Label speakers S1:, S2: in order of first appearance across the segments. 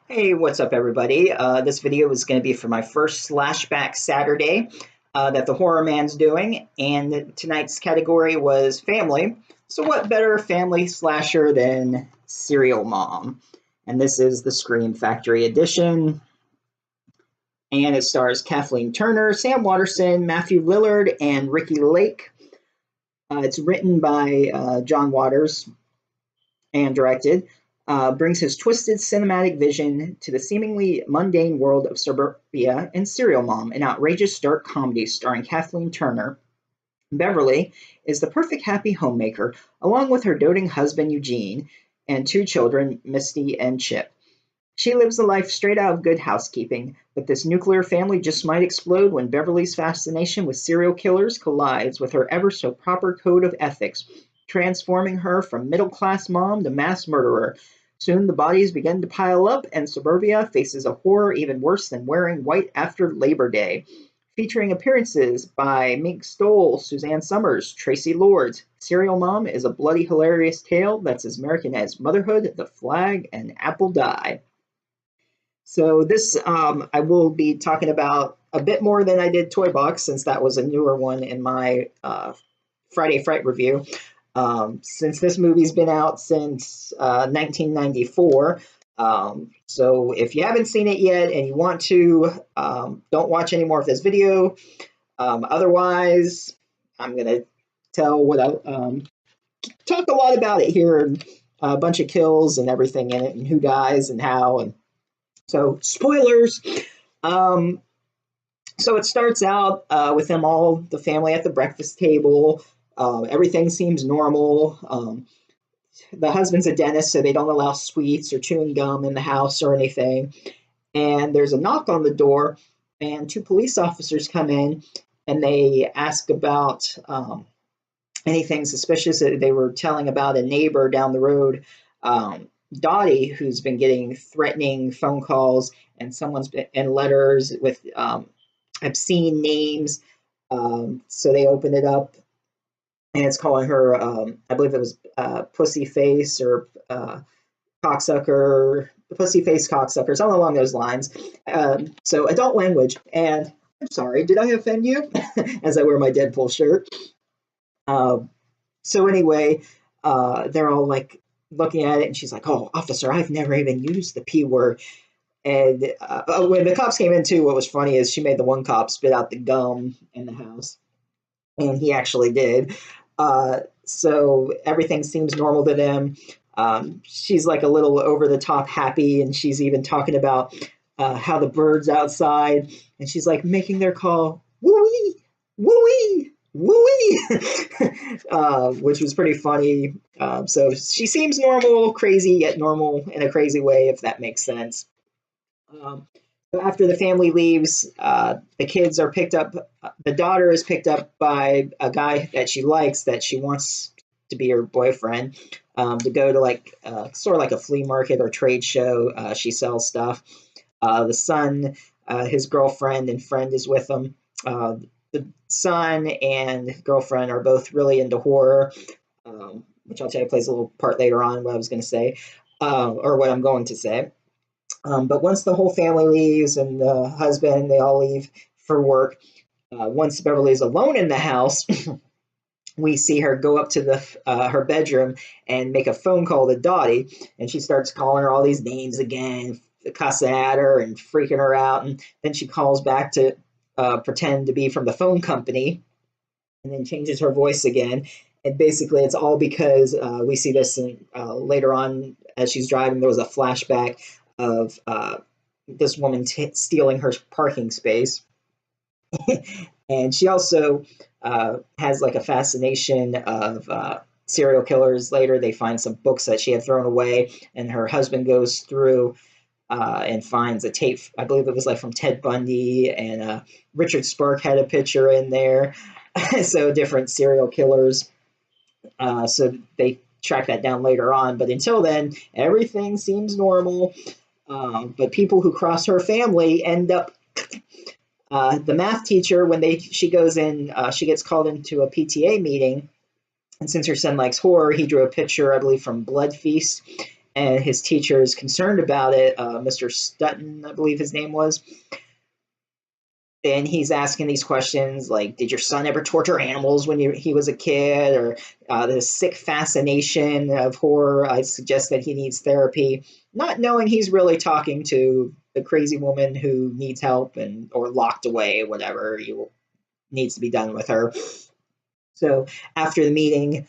S1: Hey, what's up, everybody? This video is going to be for my first Slashback Saturday that the Horror Man's doing, and tonight's category was family. So, what better family slasher than Serial Mom? And this is the Scream Factory edition, and it stars Kathleen Turner, Sam Waterston, Matthew Lillard, and Ricky Lake. It's written by John Waters and directed. Brings his twisted cinematic vision to the seemingly mundane world of suburbia and Serial Mom, an outrageous dark comedy starring Kathleen Turner. Beverly is the perfect happy homemaker, along with her doting husband Eugene and two children, Misty and Chip. She lives a life straight out of Good Housekeeping, but this nuclear family just might explode when Beverly's fascination with serial killers collides with her ever so proper code of ethics, transforming her from middle class mom to mass murderer. Soon the bodies begin to pile up, and suburbia faces a horror even worse than wearing white after Labor Day. Featuring appearances by Mink Stoll, Suzanne Summers, Tracy Lords, Serial Mom is a bloody hilarious tale that's as American as Motherhood, The Flag, and Apple Die. So this, I will be talking about a bit more than I did Toy Box, since that was a newer one in my Friday Fright review. Since this movie's been out since 1994. So if you haven't seen it yet and you want to, don't watch any more of this video. Otherwise, I'm going to tell what I talk a lot about it here, and a bunch of kills and everything in it, and who dies and how. And so, spoilers. So it starts out with them all, the family at the breakfast table. Everything seems normal. The husband's a dentist, so they don't allow sweets or chewing gum in the house or anything. And there's a knock on the door, and two police officers come in, and they ask about anything suspicious. They were telling about a neighbor down the road, Dottie, who's been getting threatening phone calls and someone's been in letters with obscene names. So they open it up, and it's calling her, I believe it was pussy face or cocksucker, pussy face cocksucker, something along those lines. So adult language. And I'm sorry, did I offend you? As I wear my Deadpool shirt. So anyway, they're all like looking at it, and she's like, "Oh, officer, I've never even used the P word." And when the cops came in too, what was funny is she made the one cop spit out the gum in the house, and he actually did. So everything seems normal to them. She's like a little over the top happy, and she's even talking about how the birds outside, and she's like making their call, woo-wee, woo-wee, woo-wee, which was pretty funny. So she seems normal, crazy, yet normal in a crazy way, if that makes sense. So after the family leaves, the kids are picked up. The daughter is picked up by a guy that she likes, that she wants to be her boyfriend, to go to like sort of like a flea market or trade show. She sells stuff. The son, his girlfriend and friend is with him. The son and girlfriend are both really into horror, which I'll tell you plays a little part later on, what I was going to say, or what I'm going to say. But once the whole family leaves and the husband, they all leave for work. Once Beverly's alone in the house, we see her go up to her bedroom and make a phone call to Dottie, and she starts calling her all these names again, cussing at her and freaking her out. And then she calls back to pretend to be from the phone company, and then changes her voice again. And basically, it's all because we see this later on as she's driving. There was a flashback of this woman stealing her parking space. And she also has like a fascination of serial killers. Later, they find some books that she had thrown away, and her husband goes through and finds a tape. I believe it was like from Ted Bundy, and Richard Spark had a picture in there. So different serial killers. So they track that down later on. But until then, everything seems normal. But people who cross her family end up. The math teacher, when she goes in, she gets called into a PTA meeting, and since her son likes horror, he drew a picture, I believe, from Blood Feast, and his teacher is concerned about it. Mr. Stutton, I believe his name was. And he's asking these questions like, did your son ever torture animals when he was a kid? Or the sick fascination of horror. I suggest that he needs therapy, not knowing he's really talking to the crazy woman who needs help or locked away, whatever needs to be done with her. So after the meeting,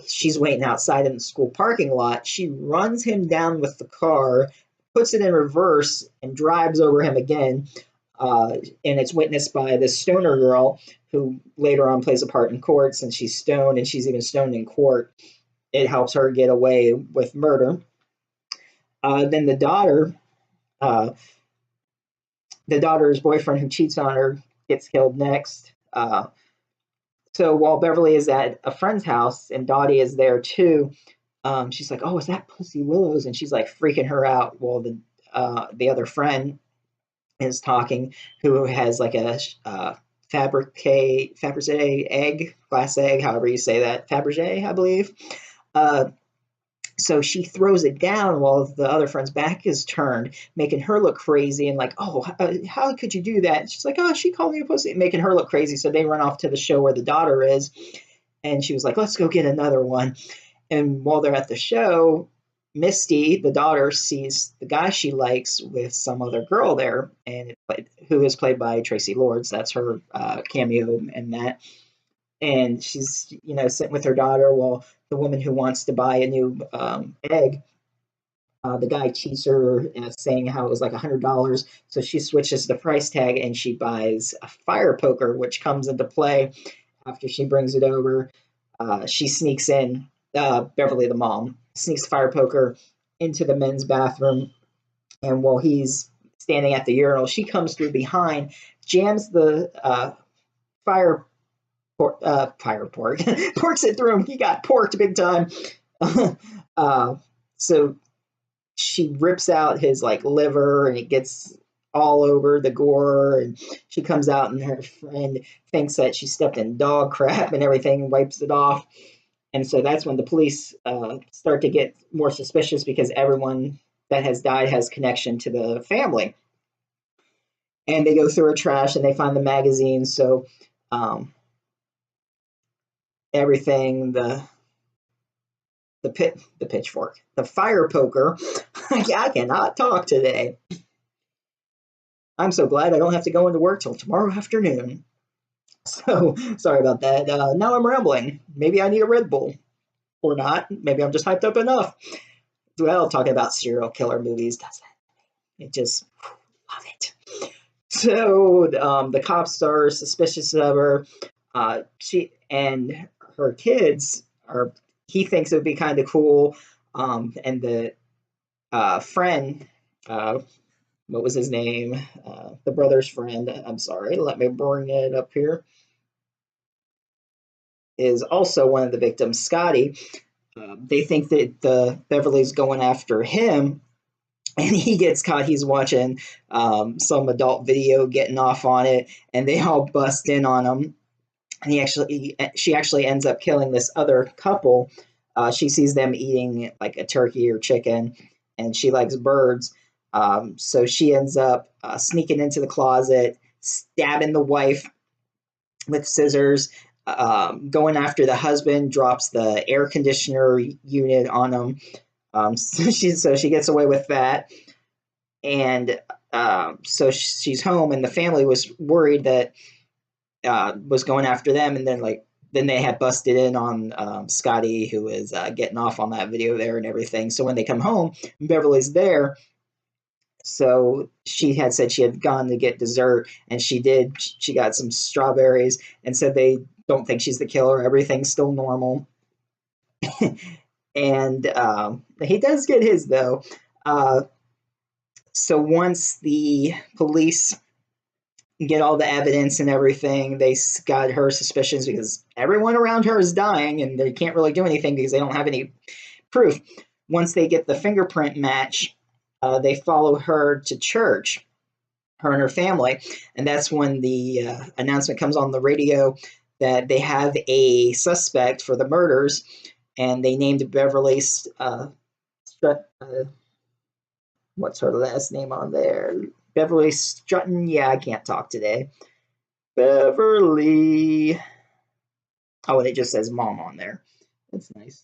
S1: she's waiting outside in the school parking lot. She runs him down with the car, puts it in reverse, and drives over him again. And it's witnessed by this stoner girl who later on plays a part in court, since she's stoned, and she's even stoned in court. It helps her get away with murder. Then the daughter's boyfriend who cheats on her gets killed next. So while Beverly is at a friend's house and Dottie is there too, she's like, "Oh, is that Pussy Willows?" And she's like freaking her out while the other friend is talking, who has like a Fabergé egg, glass egg, however you say that, Fabergé, I believe. So she throws it down while the other friend's back is turned, making her look crazy and like, "Oh, how could you do that?" And she's like, "Oh, she called me a pussy," making her look crazy. So they run off to the show where the daughter is, and she was like, "Let's go get another one." And while they're at the show, Misty, the daughter, sees the guy she likes with some other girl there, and who is played by Tracy Lords. That's her cameo in that. And she's, sitting with her daughter while the woman who wants to buy a new egg, the guy cheats her, saying how it was like $100. So she switches the price tag and she buys a fire poker, which comes into play after she brings it over. She sneaks in, Beverly, the mom, sneaks the fire poker into the men's bathroom. And while he's standing at the urinal, she comes through behind, jams the porks it through him. He got porked big time. So she rips out his like liver, and it gets all over the gore. And she comes out, and her friend thinks that she stepped in dog crap and everything, wipes it off. And so that's when the police start to get more suspicious, because everyone that has died has connection to the family. And they go through her trash and they find the magazine. So everything, the pitchfork, the fire poker. I cannot talk today. I'm so glad I don't have to go into work till tomorrow afternoon. So sorry about that. Now I'm rambling. Maybe I need a Red Bull, or not. Maybe I'm just hyped up enough. Well, talking about serial killer movies does that. It just love it. So the cops are suspicious of her. She and her kids are. He thinks it would be kind of cool. And the friend, what was his name? The brother's friend. I'm sorry. Let me bring it up here. Is also one of the victims, Scotty. They think that the Beverly's going after him, and he gets caught. He's watching some adult video, getting off on it, and they all bust in on him. And she actually ends up killing this other couple. She sees them eating like a turkey or chicken, and she likes birds. So she ends up sneaking into the closet, stabbing the wife with scissors, going after the husband, drops the air conditioner unit on him. So she gets away with that. And so she's home, and the family was worried that was going after them. And then they had busted in on Scotty, who was getting off on that video there and everything. So when they come home, Beverly's there. So she had said she had gone to get dessert, and she did. She got some strawberries and said they don't think she's the killer. Everything's still normal. And he does get his, though. So once the police get all the evidence and everything, they got her suspicions, because everyone around her is dying and they can't really do anything because they don't have any proof. Once they get the fingerprint match, they follow her to church, her and her family. And that's when the announcement comes on the radio that they have a suspect for the murders, and they named Beverly what's her last name on there? Beverly Strutton. Yeah, I can't talk today. Beverly. Oh, and it just says mom on there. That's nice.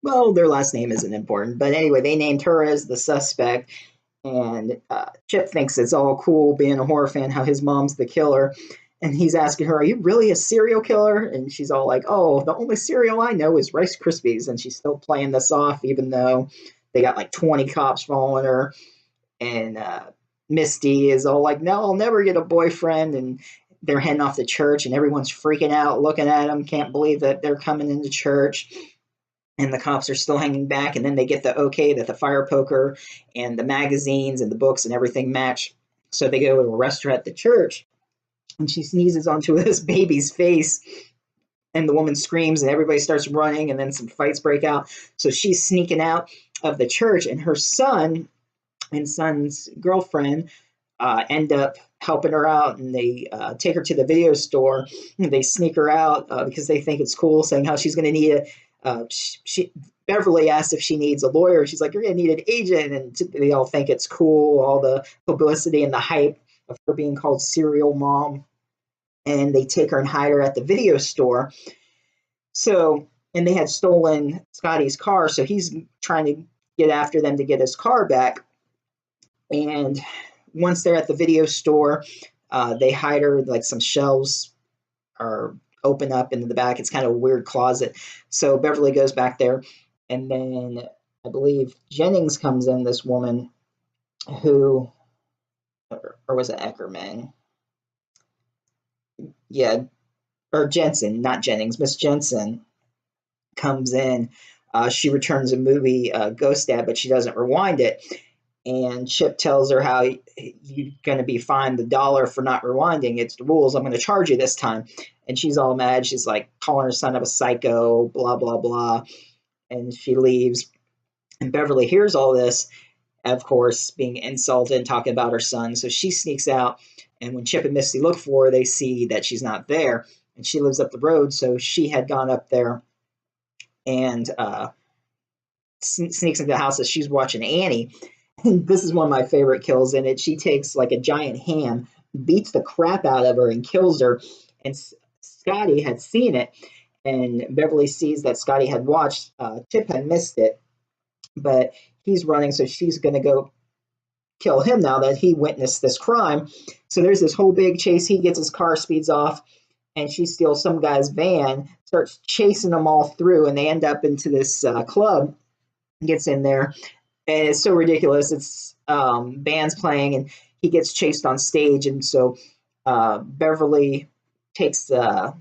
S1: Well, their last name isn't important, but anyway, they named her as the suspect. And Chip thinks it's all cool being a horror fan, how his mom's the killer. And he's asking her, "Are you really a serial killer?" And she's all like, "Oh, the only cereal I know is Rice Krispies." And she's still playing this off, even though they got like 20 cops following her. And Misty is all like, "No, I'll never get a boyfriend." And they're heading off to church, and everyone's freaking out, looking at them, can't believe that they're coming into church. And the cops are still hanging back, and then they get the okay that the fire poker and the magazines and the books and everything match. So they go to arrest her at the church, and she sneezes onto this baby's face, and the woman screams, and everybody starts running, and then some fights break out. So she's sneaking out of the church, and her son and son's girlfriend end up helping her out, and they take her to the video store, and they sneak her out because they think it's cool, saying how she's going to need she Beverly asked if she needs a lawyer. She's like, "You're going to need an agent," and they all think it's cool, all the publicity and the hype of her being called serial mom. And they take her and hide her at the video store. So, and they had stolen Scotty's car, so he's trying to get after them to get his car back. And once they're at the video store, they hide her, like some shelves are open up into the back. It's kind of a weird closet. So Beverly goes back there, and then I believe Jennings comes in, this woman who, or was it Eckerman? Yeah, or Jensen, not Jennings, Miss Jensen comes in. She returns a movie, Ghost Dad, but she doesn't rewind it. And Chip tells her how you're going to be fined $1 for not rewinding. It's the rules. I'm going to charge you this time. And she's all mad. She's like calling her son a psycho, blah, blah, blah. And she leaves. And Beverly hears all this, of course, being insulted and talking about her son. So she sneaks out. And when Chip and Misty look for her, they see that she's not there. And she lives up the road. So she had gone up there and sneaks into the house as she's watching Annie. This is one of my favorite kills in it. She takes like a giant ham, beats the crap out of her, and kills her. And Scotty had seen it, and Beverly sees that Scotty had watched. Chip had missed it, but he's running, so she's going to go kill him now that he witnessed this crime. So there's this whole big chase. He gets his car, speeds off, and she steals some guy's van, starts chasing them all through, and they end up into this club, gets in there. And it's so ridiculous. It's band's playing, and he gets chased on stage. And so Beverly takes some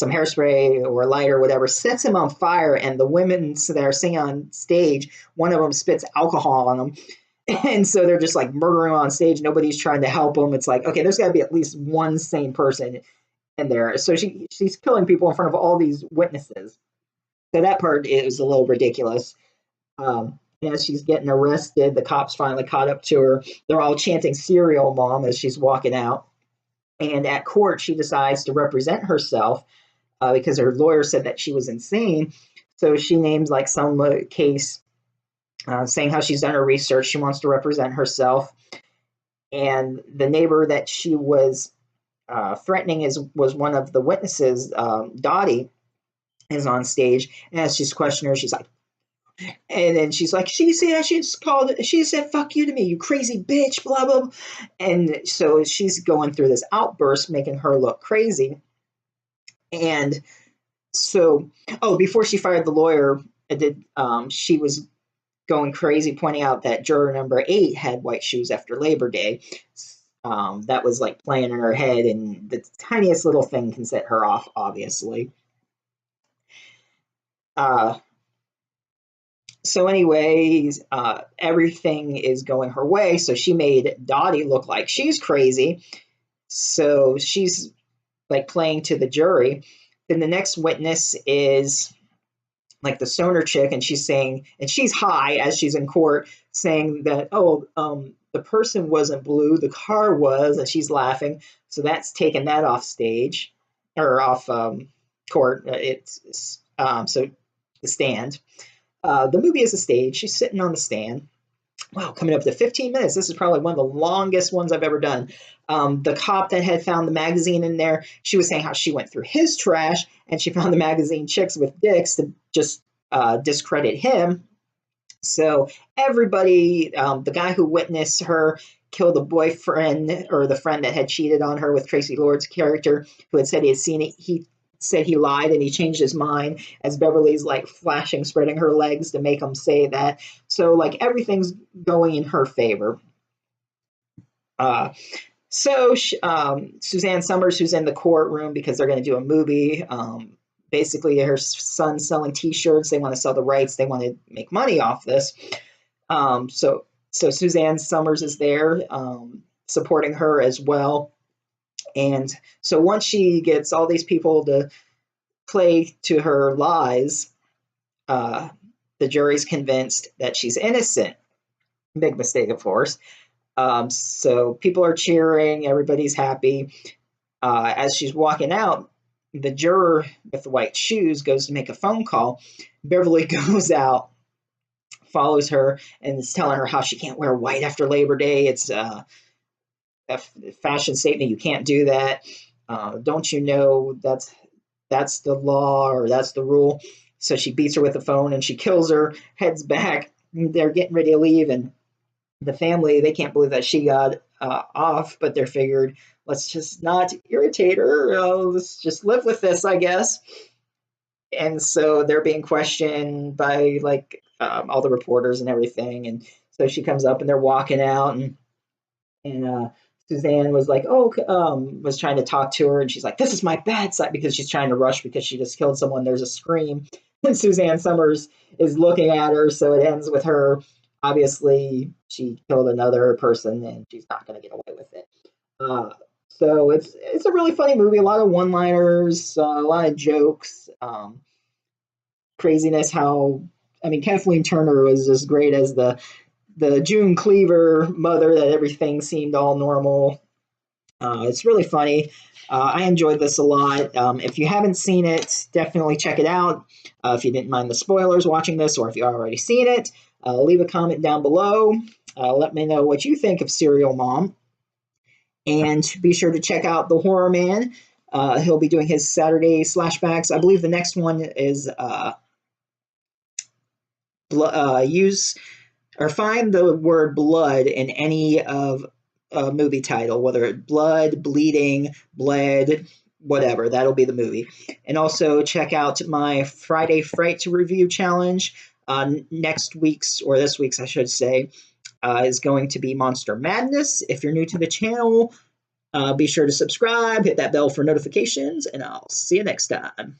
S1: hairspray or light or whatever, sets him on fire. And the women that are singing on stage, one of them spits alcohol on them. And so they're just like murdering him on stage. Nobody's trying to help him. It's like, okay, there's got to be at least one sane person in there. So she's killing people in front of all these witnesses. So that part is a little ridiculous. As she's getting arrested, the cops finally caught up to her. They're all chanting serial mom as she's walking out. And at court, she decides to represent herself because her lawyer said that she was insane. So she names like some case saying how she's done her research. She wants to represent herself. And the neighbor that she was threatening was one of the witnesses, Dottie, is on stage. And as she's questioning her, she's like, and then she's like, she said, "Fuck you" to me, you crazy bitch, blah, blah, blah. And so she's going through this outburst, making her look crazy. And so, before she fired the lawyer, she was going crazy, pointing out that juror number 8 had white shoes after Labor Day. That was like playing in her head, and the tiniest little thing can set her off, obviously. So anyways, everything is going her way. So she made Dottie look like she's crazy. So she's like playing to the jury. Then the next witness is like the stoner chick, and she's saying, and she's high as she's in court, saying that, the person wasn't blue, the car was, and she's laughing. So that's taken that off stage. or off court. It's so the stand. The movie is a stage. She's sitting on the stand. Wow, coming up to 15 minutes. This is probably one of the longest ones I've ever done. The cop that had found the magazine in there, she was saying how she went through his trash and she found the magazine Chicks with Dicks to just discredit him. So everybody, the guy who witnessed her kill the boyfriend or the friend that had cheated on her with Tracy Lord's character, who had said he had seen it, he said he lied and he changed his mind as Beverly's like flashing, spreading her legs to make him say that. So like everything's going in her favor. Uh, Suzanne Summers, who's in the courtroom because they're going to do a movie. Basically, her son's selling T-shirts. They want to sell the rights. They want to make money off this. So Suzanne Summers is there supporting her as well. And so once she gets all these people to play to her lies, the jury's convinced that she's innocent. Big mistake, of course. So people are cheering. Everybody's happy. As she's walking out, the juror with the white shoes goes to make a phone call. Beverly goes out, follows her, and is telling her how she can't wear white after Labor Day. It's a fashion statement. You can't do that. Don't you know that's the law or that's the rule? So she beats her with the phone and she kills her, heads back. They're getting ready to leave, and the family, they can't believe that she got off, but they're figured, let's just not irritate her. Let's just live with this, I guess. And so they're being questioned by like all the reporters and everything. And so she comes up and they're walking out, and Suzanne was like, was trying to talk to her, and she's like, this is my bad side, because she's trying to rush because she just killed someone. There's a scream, and Suzanne Summers is looking at her, so it ends with her. Obviously, she killed another person, and she's not going to get away with it. So it's a really funny movie. A lot of one-liners, a lot of jokes, craziness. Kathleen Turner was as great as the June Cleaver mother, that everything seemed all normal. It's really funny. I enjoyed this a lot. If you haven't seen it, definitely check it out. If you didn't mind the spoilers watching this, or if you've already seen it, leave a comment down below. Let me know what you think of Serial Mom. And be sure to check out The Horror Man. He'll be doing his Saturday slashbacks. I believe the next one is use or find the word blood in any of a movie title, whether it's blood, bleeding, bled, whatever. That'll be the movie. And also check out my Friday Fright to Review challenge. Next week's, or this week's, I should say, is going to be Monster Madness. If you're new to the channel, be sure to subscribe, hit that bell for notifications, and I'll see you next time.